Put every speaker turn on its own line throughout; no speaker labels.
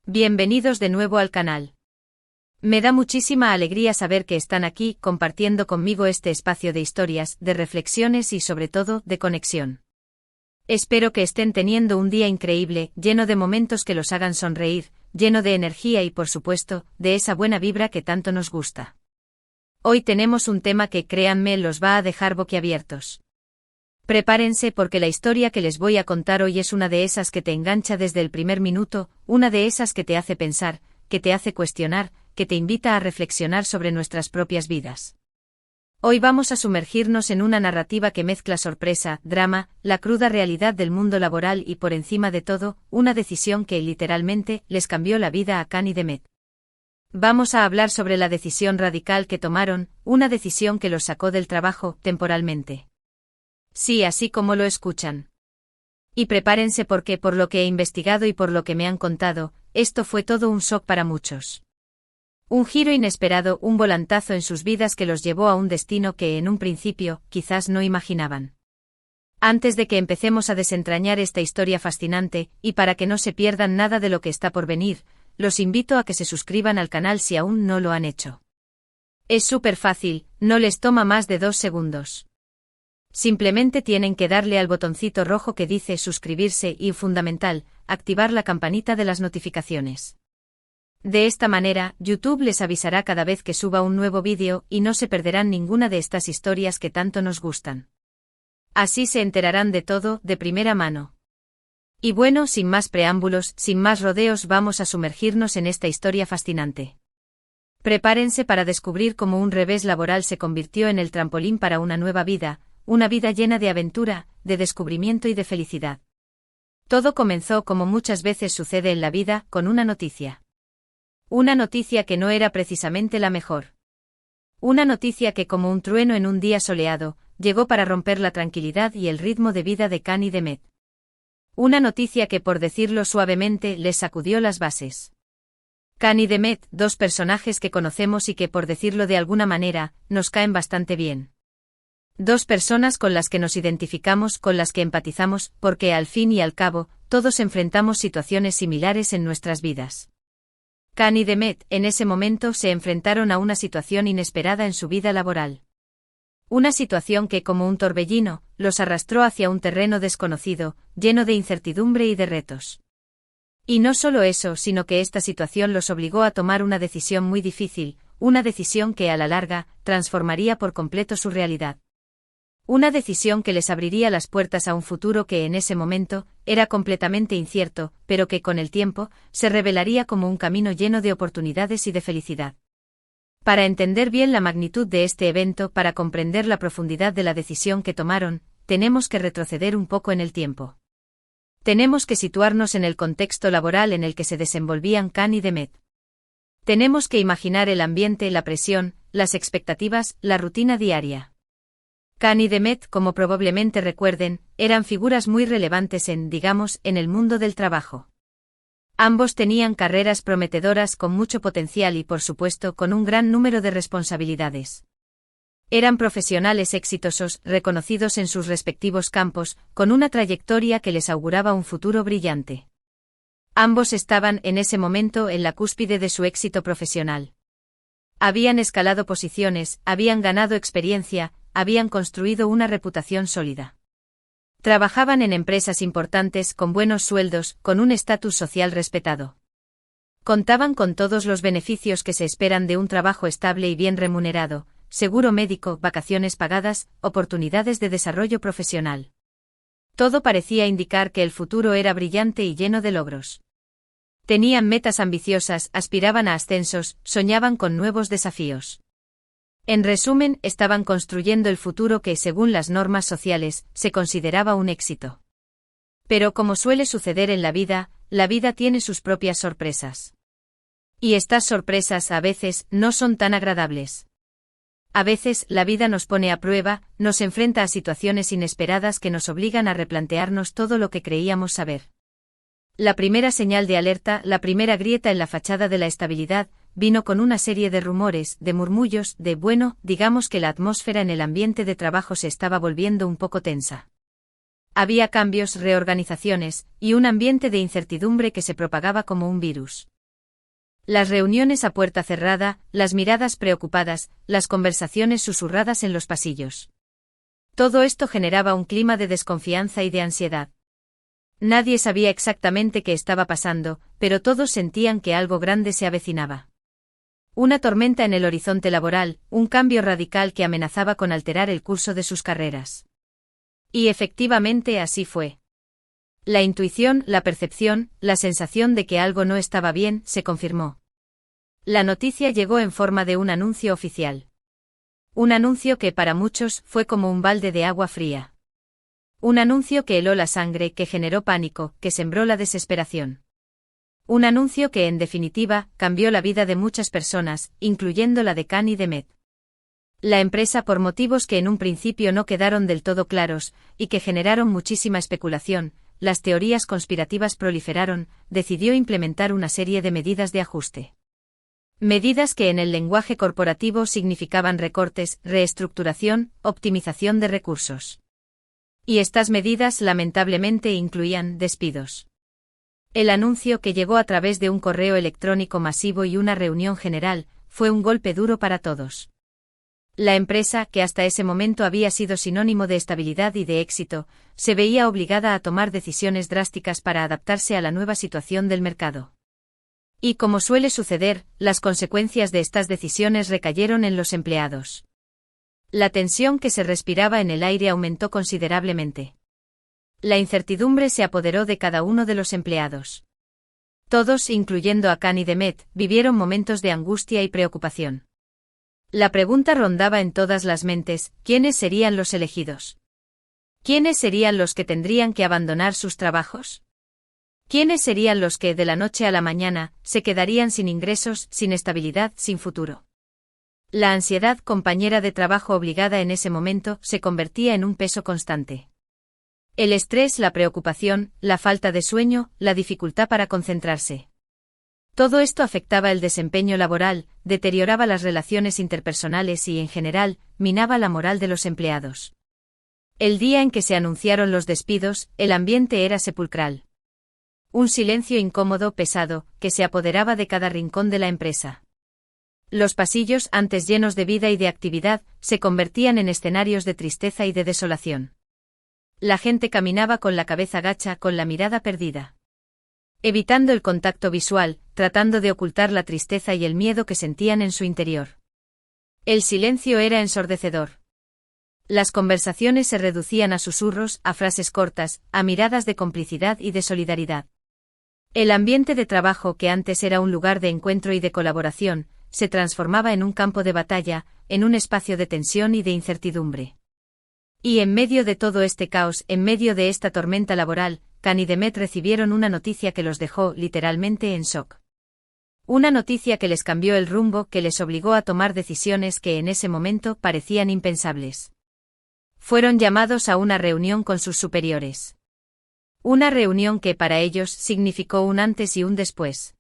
Bienvenidos de nuevo al canal. Me da muchísima alegría saber que están aquí compartiendo conmigo este espacio de historias, de reflexiones y sobre todo, de conexión. Espero que estén teniendo un día increíble, lleno de momentos que los hagan sonreír, lleno de energía y por supuesto, de esa buena vibra que tanto nos gusta. Hoy tenemos un tema que, créanme, los va a dejar boquiabiertos. Prepárense porque la historia que les voy a contar hoy es una de esas que te engancha desde el primer minuto, una de esas que te hace pensar, que te hace cuestionar, que te invita a reflexionar sobre nuestras propias vidas. Hoy vamos a sumergirnos en una narrativa que mezcla sorpresa, drama, la cruda realidad del mundo laboral y por encima de todo, una decisión que literalmente les cambió la vida a Cán y Demet. Vamos a hablar sobre la decisión radical que tomaron, una decisión que los sacó del trabajo, temporalmente. Sí, así como lo escuchan. Y prepárense porque por lo que he investigado y por lo que me han contado, esto fue todo un shock para muchos. Un giro inesperado, un volantazo en sus vidas que los llevó a un destino que en un principio, quizás no imaginaban. Antes de que empecemos a desentrañar esta historia fascinante, y para que no se pierdan nada de lo que está por venir, los invito a que se suscriban al canal si aún no lo han hecho. Es súper fácil, no les toma más de 2 segundos. Simplemente tienen que darle al botoncito rojo que dice suscribirse y, fundamental, activar la campanita de las notificaciones. De esta manera, YouTube les avisará cada vez que suba un nuevo vídeo y no se perderán ninguna de estas historias que tanto nos gustan. Así se enterarán de todo, de primera mano. Y bueno, sin más preámbulos, sin más rodeos, vamos a sumergirnos en esta historia fascinante. Prepárense para descubrir cómo un revés laboral se convirtió en el trampolín para una nueva vida, una vida llena de aventura, de descubrimiento y de felicidad. Todo comenzó como muchas veces sucede en la vida, con una noticia. Una noticia que no era precisamente la mejor. Una noticia que como un trueno en un día soleado, llegó para romper la tranquilidad y el ritmo de vida de Cán y Demet. Una noticia que por decirlo suavemente les sacudió las bases. Cán y Demet, dos personajes que conocemos y que por decirlo de alguna manera, nos caen bastante bien. Dos personas con las que nos identificamos, con las que empatizamos, porque al fin y al cabo, todos enfrentamos situaciones similares en nuestras vidas. Cán y Demet, en ese momento, se enfrentaron a una situación inesperada en su vida laboral. Una situación que, como un torbellino, los arrastró hacia un terreno desconocido, lleno de incertidumbre y de retos. Y no solo eso, sino que esta situación los obligó a tomar una decisión muy difícil, una decisión que a la larga, transformaría por completo su realidad. Una decisión que les abriría las puertas a un futuro que en ese momento, era completamente incierto, pero que con el tiempo, se revelaría como un camino lleno de oportunidades y de felicidad. Para entender bien la magnitud de este evento, para comprender la profundidad de la decisión que tomaron, tenemos que retroceder un poco en el tiempo. Tenemos que situarnos en el contexto laboral en el que se desenvolvían Cán y Demet. Tenemos que imaginar el ambiente, la presión, las expectativas, la rutina diaria. Cán y Demet, como probablemente recuerden, eran figuras muy relevantes en el mundo del trabajo. Ambos tenían carreras prometedoras con mucho potencial y por supuesto con un gran número de responsabilidades. Eran profesionales exitosos, reconocidos en sus respectivos campos, con una trayectoria que les auguraba un futuro brillante. Ambos estaban en ese momento en la cúspide de su éxito profesional. Habían escalado posiciones, habían ganado experiencia, habían construido una reputación sólida. Trabajaban en empresas importantes con buenos sueldos, con un estatus social respetado. Contaban con todos los beneficios que se esperan de un trabajo estable y bien remunerado, seguro médico, vacaciones pagadas, oportunidades de desarrollo profesional. Todo parecía indicar que el futuro era brillante y lleno de logros. Tenían metas ambiciosas, aspiraban a ascensos, soñaban con nuevos desafíos. En resumen, estaban construyendo el futuro que, según las normas sociales, se consideraba un éxito. Pero como suele suceder en la vida tiene sus propias sorpresas. Y estas sorpresas a veces no son tan agradables. A veces la vida nos pone a prueba, nos enfrenta a situaciones inesperadas que nos obligan a replantearnos todo lo que creíamos saber. La primera señal de alerta, la primera grieta en la fachada de la estabilidad, vino con una serie de rumores, de murmullos, digamos que la atmósfera en el ambiente de trabajo se estaba volviendo un poco tensa. Había cambios, reorganizaciones, y un ambiente de incertidumbre que se propagaba como un virus. Las reuniones a puerta cerrada, las miradas preocupadas, las conversaciones susurradas en los pasillos. Todo esto generaba un clima de desconfianza y de ansiedad. Nadie sabía exactamente qué estaba pasando, pero todos sentían que algo grande se avecinaba. Una tormenta en el horizonte laboral, un cambio radical que amenazaba con alterar el curso de sus carreras. Y efectivamente así fue. La intuición, la percepción, la sensación de que algo no estaba bien, se confirmó. La noticia llegó en forma de un anuncio oficial. Un anuncio que para muchos fue como un balde de agua fría. Un anuncio que heló la sangre, que generó pánico, que sembró la desesperación. Un anuncio que en definitiva cambió la vida de muchas personas, incluyendo la de Khan Demet. La empresa, por motivos que en un principio no quedaron del todo claros, y que generaron muchísima especulación, las teorías conspirativas proliferaron, decidió implementar una serie de medidas de ajuste. Medidas que en el lenguaje corporativo significaban recortes, reestructuración, optimización de recursos. Y estas medidas lamentablemente incluían despidos. El anuncio, que llegó a través de un correo electrónico masivo y una reunión general, fue un golpe duro para todos. La empresa, que hasta ese momento había sido sinónimo de estabilidad y de éxito, se veía obligada a tomar decisiones drásticas para adaptarse a la nueva situación del mercado. Y como suele suceder, las consecuencias de estas decisiones recayeron en los empleados. La tensión que se respiraba en el aire aumentó considerablemente. La incertidumbre se apoderó de cada uno de los empleados. Todos, incluyendo a Khan Demet, vivieron momentos de angustia y preocupación. La pregunta rondaba en todas las mentes: ¿quiénes serían los elegidos? ¿Quiénes serían los que tendrían que abandonar sus trabajos? ¿Quiénes serían los que, de la noche a la mañana, se quedarían sin ingresos, sin estabilidad, sin futuro? La ansiedad, compañera de trabajo obligada en ese momento, se convertía en un peso constante. El estrés, la preocupación, la falta de sueño, la dificultad para concentrarse. Todo esto afectaba el desempeño laboral, deterioraba las relaciones interpersonales y, en general, minaba la moral de los empleados. El día en que se anunciaron los despidos, el ambiente era sepulcral. Un silencio incómodo, pesado, que se apoderaba de cada rincón de la empresa. Los pasillos, antes llenos de vida y de actividad, se convertían en escenarios de tristeza y de desolación. La gente caminaba con la cabeza gacha, con la mirada perdida. Evitando el contacto visual, tratando de ocultar la tristeza y el miedo que sentían en su interior. El silencio era ensordecedor. Las conversaciones se reducían a susurros, a frases cortas, a miradas de complicidad y de solidaridad. El ambiente de trabajo, que antes era un lugar de encuentro y de colaboración, se transformaba en un campo de batalla, en un espacio de tensión y de incertidumbre. Y en medio de todo este caos, en medio de esta tormenta laboral, Khan Demet recibieron una noticia que los dejó, literalmente, en shock. Una noticia que les cambió el rumbo, que les obligó a tomar decisiones que en ese momento parecían impensables. Fueron llamados a una reunión con sus superiores. Una reunión que para ellos significó un antes y un después.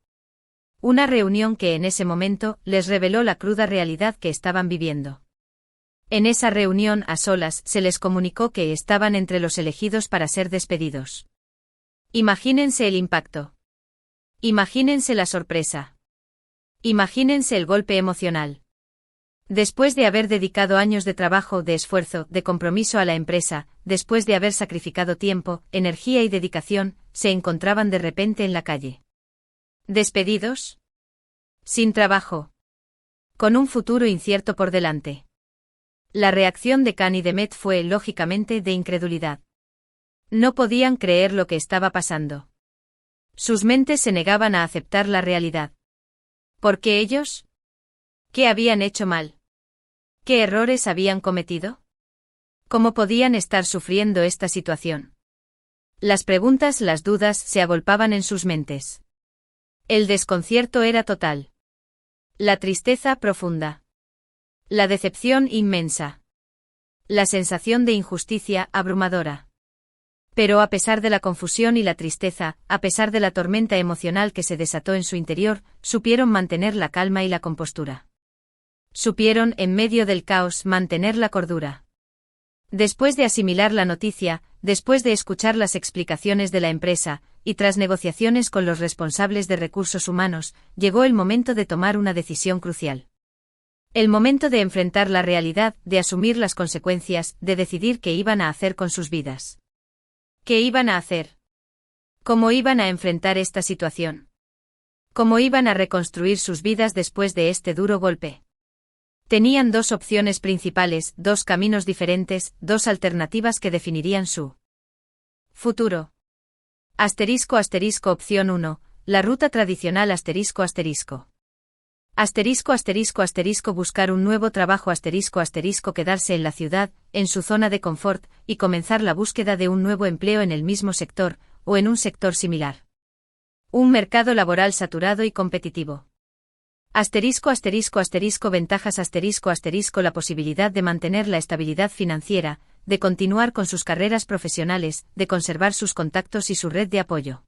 Una reunión que en ese momento les reveló la cruda realidad que estaban viviendo. En esa reunión, a solas, se les comunicó que estaban entre los elegidos para ser despedidos. Imagínense el impacto. Imagínense la sorpresa. Imagínense el golpe emocional. Después de haber dedicado años de trabajo, de esfuerzo, de compromiso a la empresa, después de haber sacrificado tiempo, energía y dedicación, se encontraban de repente en la calle. ¿Despedidos? Sin trabajo. Con un futuro incierto por delante. La reacción de Khan Demet fue, lógicamente, de incredulidad. No podían creer lo que estaba pasando. Sus mentes se negaban a aceptar la realidad. ¿Por qué ellos? ¿Qué habían hecho mal? ¿Qué errores habían cometido? ¿Cómo podían estar sufriendo esta situación? Las preguntas, las dudas, se agolpaban en sus mentes. El desconcierto era total. La tristeza profunda. La decepción inmensa. La sensación de injusticia abrumadora. Pero a pesar de la confusión y la tristeza, a pesar de la tormenta emocional que se desató en su interior, supieron mantener la calma y la compostura. Supieron, en medio del caos, mantener la cordura. Después de asimilar la noticia, después de escuchar las explicaciones de la empresa, y tras negociaciones con los responsables de recursos humanos, llegó el momento de tomar una decisión crucial. El momento de enfrentar la realidad, de asumir las consecuencias, de decidir qué iban a hacer con sus vidas. ¿Qué iban a hacer? ¿Cómo iban a enfrentar esta situación? ¿Cómo iban a reconstruir sus vidas después de este duro golpe? Tenían dos opciones principales, dos caminos diferentes, dos alternativas que definirían su futuro. Asterisco asterisco opción 1, la ruta tradicional asterisco asterisco. Asterisco asterisco asterisco buscar un nuevo trabajo asterisco asterisco quedarse en la ciudad, en su zona de confort, y comenzar la búsqueda de un nuevo empleo en el mismo sector, o en un sector similar. Un mercado laboral saturado y competitivo. Asterisco asterisco asterisco ventajas asterisco asterisco la posibilidad de mantener la estabilidad financiera, de continuar con sus carreras profesionales, de conservar sus contactos y su red de apoyo.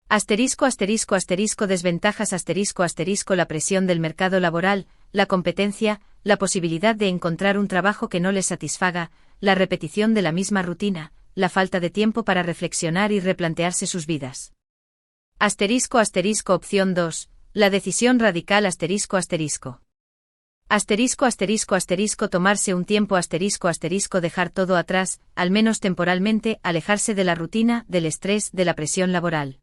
Asterisco asterisco asterisco desventajas asterisco asterisco la presión del mercado laboral, la competencia, la posibilidad de encontrar un trabajo que no les satisfaga, la repetición de la misma rutina, la falta de tiempo para reflexionar y replantearse sus vidas. Asterisco asterisco opción 2, la decisión radical asterisco asterisco. Asterisco asterisco asterisco tomarse un tiempo asterisco asterisco dejar todo atrás, al menos temporalmente, alejarse de la rutina, del estrés, de la presión laboral.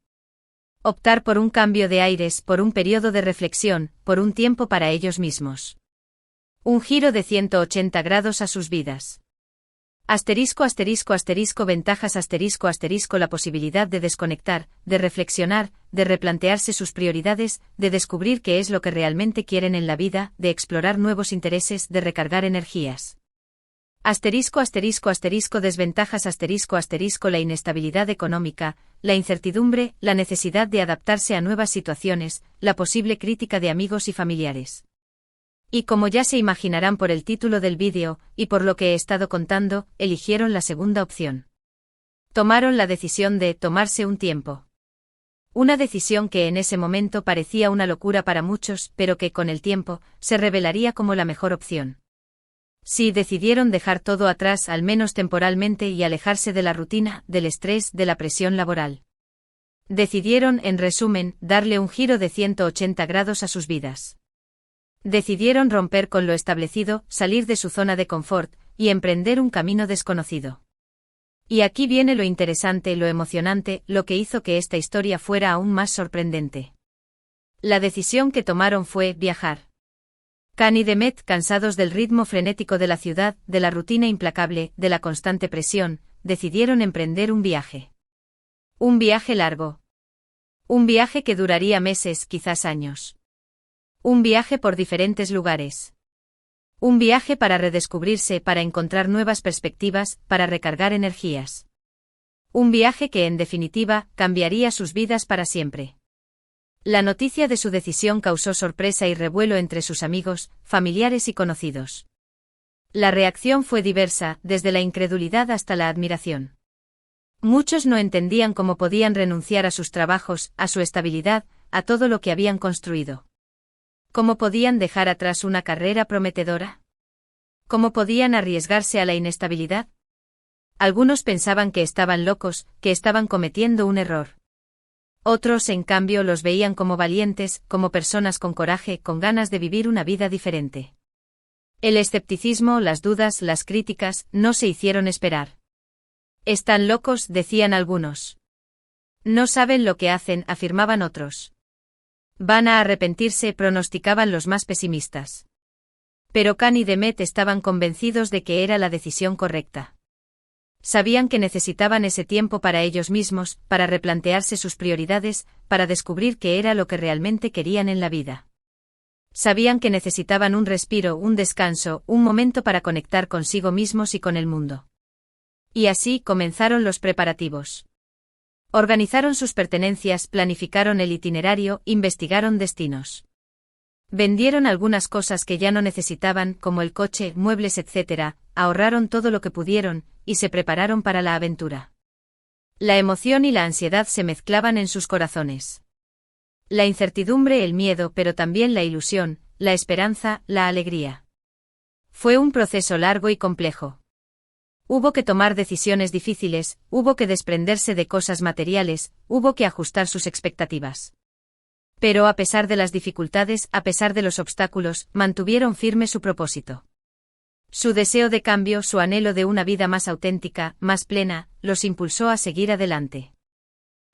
Optar por un cambio de aires, por un periodo de reflexión, por un tiempo para ellos mismos. Un giro de 180 grados a sus vidas. Asterisco asterisco asterisco ventajas asterisco asterisco la posibilidad de desconectar, de reflexionar, de replantearse sus prioridades, de descubrir qué es lo que realmente quieren en la vida, de explorar nuevos intereses, de recargar energías. Asterisco asterisco asterisco desventajas asterisco asterisco la inestabilidad económica, la incertidumbre, la necesidad de adaptarse a nuevas situaciones, la posible crítica de amigos y familiares. Y como ya se imaginarán por el título del vídeo, y por lo que he estado contando, eligieron la segunda opción. Tomaron la decisión de tomarse un tiempo. Una decisión que en ese momento parecía una locura para muchos, pero que con el tiempo, se revelaría como la mejor opción. Sí, decidieron dejar todo atrás al menos temporalmente y alejarse de la rutina, del estrés, de la presión laboral. Decidieron, en resumen, darle un giro de 180 grados a sus vidas. Decidieron romper con lo establecido, salir de su zona de confort, y emprender un camino desconocido. Y aquí viene lo interesante, lo emocionante, lo que hizo que esta historia fuera aún más sorprendente. La decisión que tomaron fue viajar. Can y Demet, cansados del ritmo frenético de la ciudad, de la rutina implacable, de la constante presión, decidieron emprender un viaje. Un viaje largo. Un viaje que duraría meses, quizás años. Un viaje por diferentes lugares. Un viaje para redescubrirse, para encontrar nuevas perspectivas, para recargar energías. Un viaje que, en definitiva, cambiaría sus vidas para siempre. La noticia de su decisión causó sorpresa y revuelo entre sus amigos, familiares y conocidos. La reacción fue diversa, desde la incredulidad hasta la admiración. Muchos no entendían cómo podían renunciar a sus trabajos, a su estabilidad, a todo lo que habían construido. ¿Cómo podían dejar atrás una carrera prometedora? ¿Cómo podían arriesgarse a la inestabilidad? Algunos pensaban que estaban locos, que estaban cometiendo un error. Otros, en cambio, los veían como valientes, como personas con coraje, con ganas de vivir una vida diferente. El escepticismo, las dudas, las críticas, no se hicieron esperar. Están locos, decían algunos. No saben lo que hacen, afirmaban otros. Van a arrepentirse, pronosticaban los más pesimistas. Pero Can y Demet estaban convencidos de que era la decisión correcta. Sabían que necesitaban ese tiempo para ellos mismos, para replantearse sus prioridades, para descubrir qué era lo que realmente querían en la vida. Sabían que necesitaban un respiro, un descanso, un momento para conectar consigo mismos y con el mundo. Y así comenzaron los preparativos. Organizaron sus pertenencias, planificaron el itinerario, investigaron destinos. Vendieron algunas cosas que ya no necesitaban, como el coche, muebles, etc., ahorraron todo lo que pudieron, y se prepararon para la aventura. La emoción y la ansiedad se mezclaban en sus corazones. La incertidumbre, el miedo, pero también la ilusión, la esperanza, la alegría. Fue un proceso largo y complejo. Hubo que tomar decisiones difíciles, hubo que desprenderse de cosas materiales, hubo que ajustar sus expectativas. Pero a pesar de las dificultades, a pesar de los obstáculos, mantuvieron firme su propósito. Su deseo de cambio, su anhelo de una vida más auténtica, más plena, los impulsó a seguir adelante.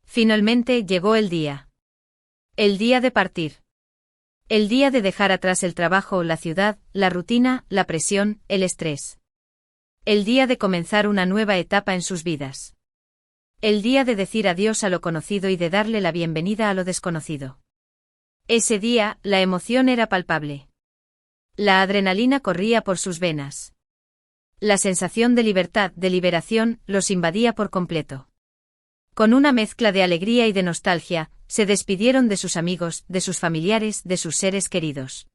Finalmente llegó el día. El día de partir. El día de dejar atrás el trabajo, la ciudad, la rutina, la presión, el estrés. El día de comenzar una nueva etapa en sus vidas. El día de decir adiós a lo conocido y de darle la bienvenida a lo desconocido. Ese día, la emoción era palpable. La adrenalina corría por sus venas. La sensación de libertad, de liberación, los invadía por completo. Con una mezcla de alegría y de nostalgia, se despidieron de sus amigos, de sus familiares, de sus seres queridos.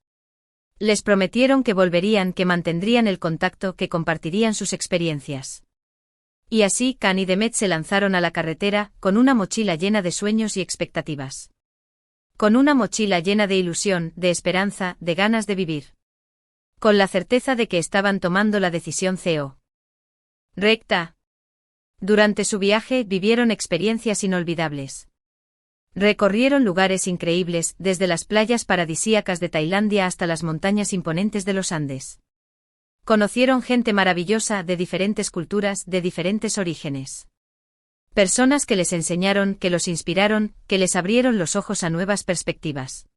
Les prometieron que volverían, que mantendrían el contacto, que compartirían sus experiencias. Y así Khan y Demet se lanzaron a la carretera, con una mochila llena de sueños y expectativas. Con una mochila llena de ilusión, de esperanza, de ganas de vivir. Con la certeza de que estaban tomando la decisión correcta. Durante su viaje vivieron experiencias inolvidables. Recorrieron lugares increíbles, desde las playas paradisíacas de Tailandia hasta las montañas imponentes de los Andes. Conocieron gente maravillosa de diferentes culturas, de diferentes orígenes. Personas que les enseñaron, que los inspiraron, que les abrieron los ojos a nuevas perspectivas.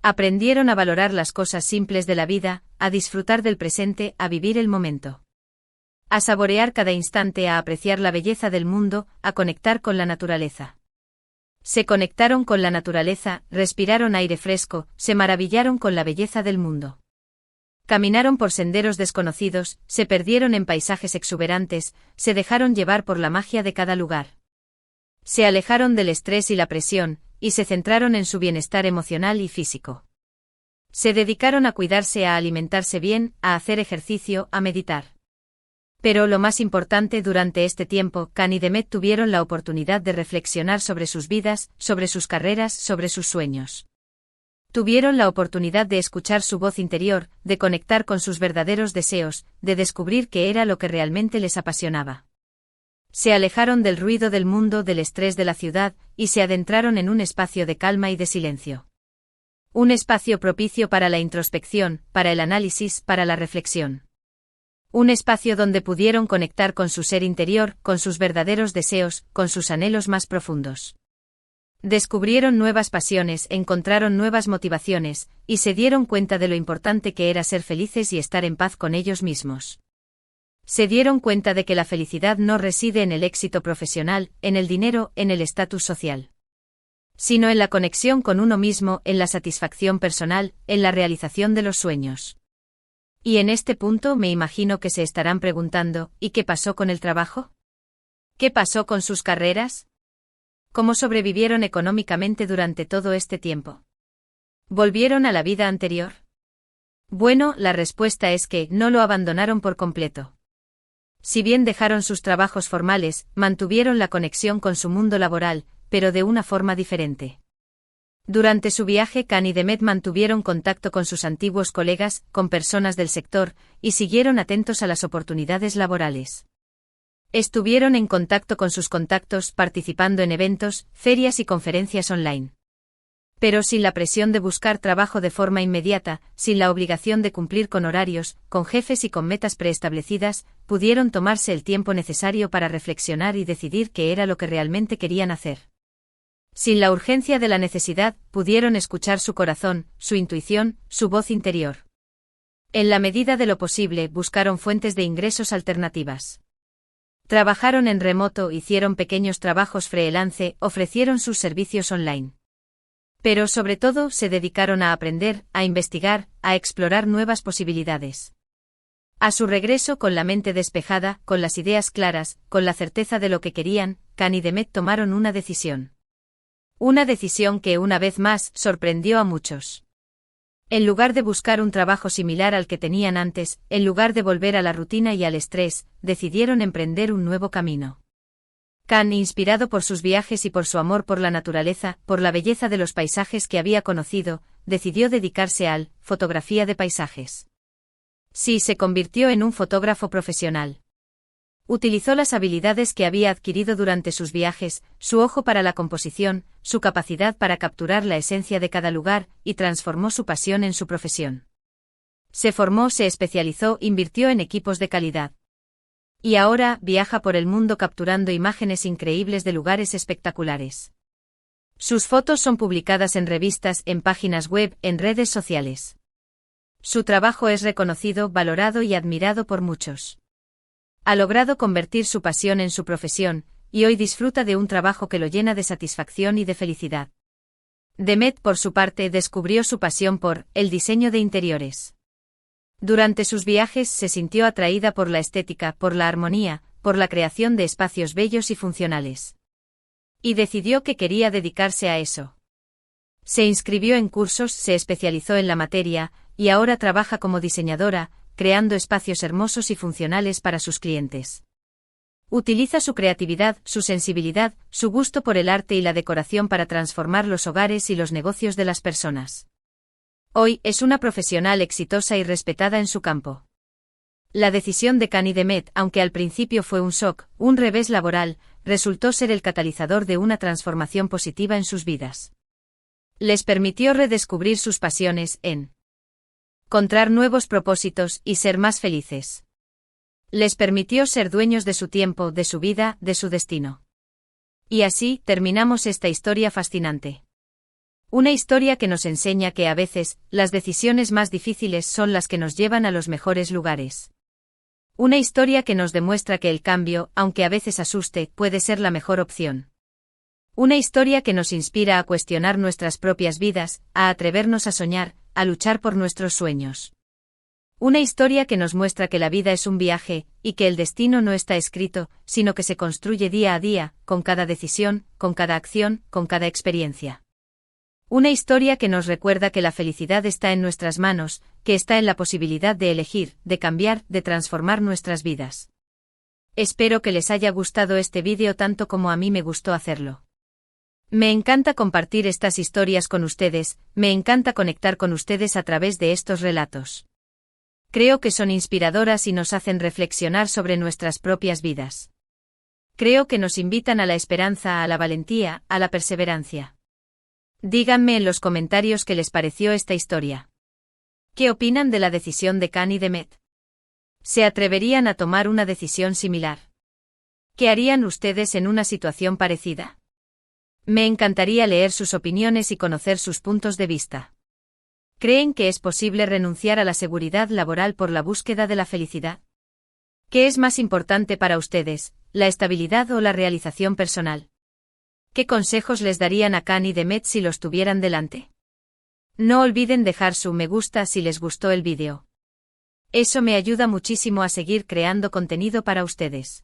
Aprendieron a valorar las cosas simples de la vida, a disfrutar del presente, a vivir el momento. A saborear cada instante, a apreciar la belleza del mundo, a conectar con la naturaleza. Se conectaron con la naturaleza, respiraron aire fresco, se maravillaron con la belleza del mundo. Caminaron por senderos desconocidos, se perdieron en paisajes exuberantes, se dejaron llevar por la magia de cada lugar. Se alejaron del estrés y la presión, y se centraron en su bienestar emocional y físico. Se dedicaron a cuidarse, a alimentarse bien, a hacer ejercicio, a meditar. Pero lo más importante durante este tiempo, Khan y Demet tuvieron la oportunidad de reflexionar sobre sus vidas, sobre sus carreras, sobre sus sueños. Tuvieron la oportunidad de escuchar su voz interior, de conectar con sus verdaderos deseos, de descubrir qué era lo que realmente les apasionaba. Se alejaron del ruido del mundo, del estrés de la ciudad, y se adentraron en un espacio de calma y de silencio. Un espacio propicio para la introspección, para el análisis, para la reflexión. Un espacio donde pudieron conectar con su ser interior, con sus verdaderos deseos, con sus anhelos más profundos. Descubrieron nuevas pasiones, encontraron nuevas motivaciones, y se dieron cuenta de lo importante que era ser felices y estar en paz con ellos mismos. Se dieron cuenta de que la felicidad no reside en el éxito profesional, en el dinero, en el estatus social. Sino en la conexión con uno mismo, en la satisfacción personal, en la realización de los sueños. Y en este punto me imagino que se estarán preguntando, ¿y qué pasó con el trabajo? ¿Qué pasó con sus carreras? ¿Cómo sobrevivieron económicamente durante todo este tiempo? ¿Volvieron a la vida anterior? Bueno, la respuesta es que no lo abandonaron por completo. Si bien dejaron sus trabajos formales, mantuvieron la conexión con su mundo laboral, pero de una forma diferente. Durante su viaje, Khan y Demet mantuvieron contacto con sus antiguos colegas, con personas del sector, y siguieron atentos a las oportunidades laborales. Estuvieron en contacto con sus contactos, participando en eventos, ferias y conferencias online. Pero sin la presión de buscar trabajo de forma inmediata, sin la obligación de cumplir con horarios, con jefes y con metas preestablecidas, pudieron tomarse el tiempo necesario para reflexionar y decidir qué era lo que realmente querían hacer. Sin la urgencia de la necesidad, pudieron escuchar su corazón, su intuición, su voz interior. En la medida de lo posible, buscaron fuentes de ingresos alternativas. Trabajaron en remoto, hicieron pequeños trabajos freelance, ofrecieron sus servicios online. Pero sobre todo se dedicaron a aprender, a investigar, a explorar nuevas posibilidades. A su regreso con la mente despejada, con las ideas claras, con la certeza de lo que querían, Khan y Demet tomaron una decisión. Una decisión que una vez más sorprendió a muchos. En lugar de buscar un trabajo similar al que tenían antes, en lugar de volver a la rutina y al estrés, decidieron emprender un nuevo camino. Khan, inspirado por sus viajes y por su amor por la naturaleza, por la belleza de los paisajes que había conocido, decidió dedicarse al fotografía de paisajes. Sí, se convirtió en un fotógrafo profesional. Utilizó las habilidades que había adquirido durante sus viajes, su ojo para la composición, su capacidad para capturar la esencia de cada lugar, y transformó su pasión en su profesión. Se formó, se especializó, invirtió en equipos de calidad. Y ahora viaja por el mundo capturando imágenes increíbles de lugares espectaculares. Sus fotos son publicadas en revistas, en páginas web, en redes sociales. Su trabajo es reconocido, valorado y admirado por muchos. Ha logrado convertir su pasión en su profesión, y hoy disfruta de un trabajo que lo llena de satisfacción y de felicidad. Demet, por su parte, descubrió su pasión por el diseño de interiores. Durante sus viajes se sintió atraída por la estética, por la armonía, por la creación de espacios bellos y funcionales. Y decidió que quería dedicarse a eso. Se inscribió en cursos, se especializó en la materia, y ahora trabaja como diseñadora, creando espacios hermosos y funcionales para sus clientes. Utiliza su creatividad, su sensibilidad, su gusto por el arte y la decoración para transformar los hogares y los negocios de las personas. Hoy es una profesional exitosa y respetada en su campo. La decisión de Khan y Demet, aunque al principio fue un shock, un revés laboral, resultó ser el catalizador de una transformación positiva en sus vidas. Les permitió redescubrir sus pasiones, encontrar nuevos propósitos y ser más felices. Les permitió ser dueños de su tiempo, de su vida, de su destino. Y así terminamos esta historia fascinante. Una historia que nos enseña que a veces, las decisiones más difíciles son las que nos llevan a los mejores lugares. Una historia que nos demuestra que el cambio, aunque a veces asuste, puede ser la mejor opción. Una historia que nos inspira a cuestionar nuestras propias vidas, a atrevernos a soñar, a luchar por nuestros sueños. Una historia que nos muestra que la vida es un viaje, y que el destino no está escrito, sino que se construye día a día, con cada decisión, con cada acción, con cada experiencia. Una historia que nos recuerda que la felicidad está en nuestras manos, que está en la posibilidad de elegir, de cambiar, de transformar nuestras vidas. Espero que les haya gustado este vídeo tanto como a mí me gustó hacerlo. Me encanta compartir estas historias con ustedes, me encanta conectar con ustedes a través de estos relatos. Creo que son inspiradoras y nos hacen reflexionar sobre nuestras propias vidas. Creo que nos invitan a la esperanza, a la valentía, a la perseverancia. Díganme en los comentarios qué les pareció esta historia. ¿Qué opinan de la decisión de Khan y Demet? ¿Se atreverían a tomar una decisión similar? ¿Qué harían ustedes en una situación parecida? Me encantaría leer sus opiniones y conocer sus puntos de vista. ¿Creen que es posible renunciar a la seguridad laboral por la búsqueda de la felicidad? ¿Qué es más importante para ustedes, la estabilidad o la realización personal? ¿Qué consejos les darían a Khan y Demet si los tuvieran delante? No olviden dejar su me gusta si les gustó el vídeo. Eso me ayuda muchísimo a seguir creando contenido para ustedes.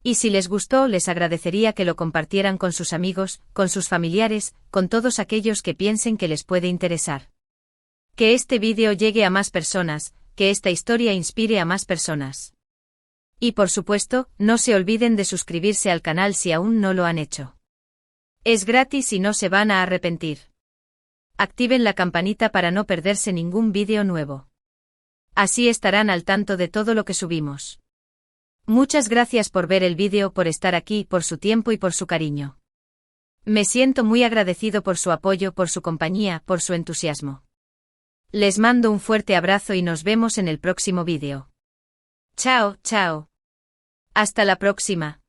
Y si les gustó, les agradecería que lo compartieran con sus amigos, con sus familiares, con todos aquellos que piensen que les puede interesar. Que este vídeo llegue a más personas, que esta historia inspire a más personas. Y por supuesto, no se olviden de suscribirse al canal si aún no lo han hecho. Es gratis y no se van a arrepentir. Activen la campanita para no perderse ningún vídeo nuevo. Así estarán al tanto de todo lo que subimos. Muchas gracias por ver el vídeo, por estar aquí, por su tiempo y por su cariño. Me siento muy agradecido por su apoyo, por su compañía, por su entusiasmo. Les mando un fuerte abrazo y nos vemos en el próximo vídeo. Chao, chao. Hasta la próxima.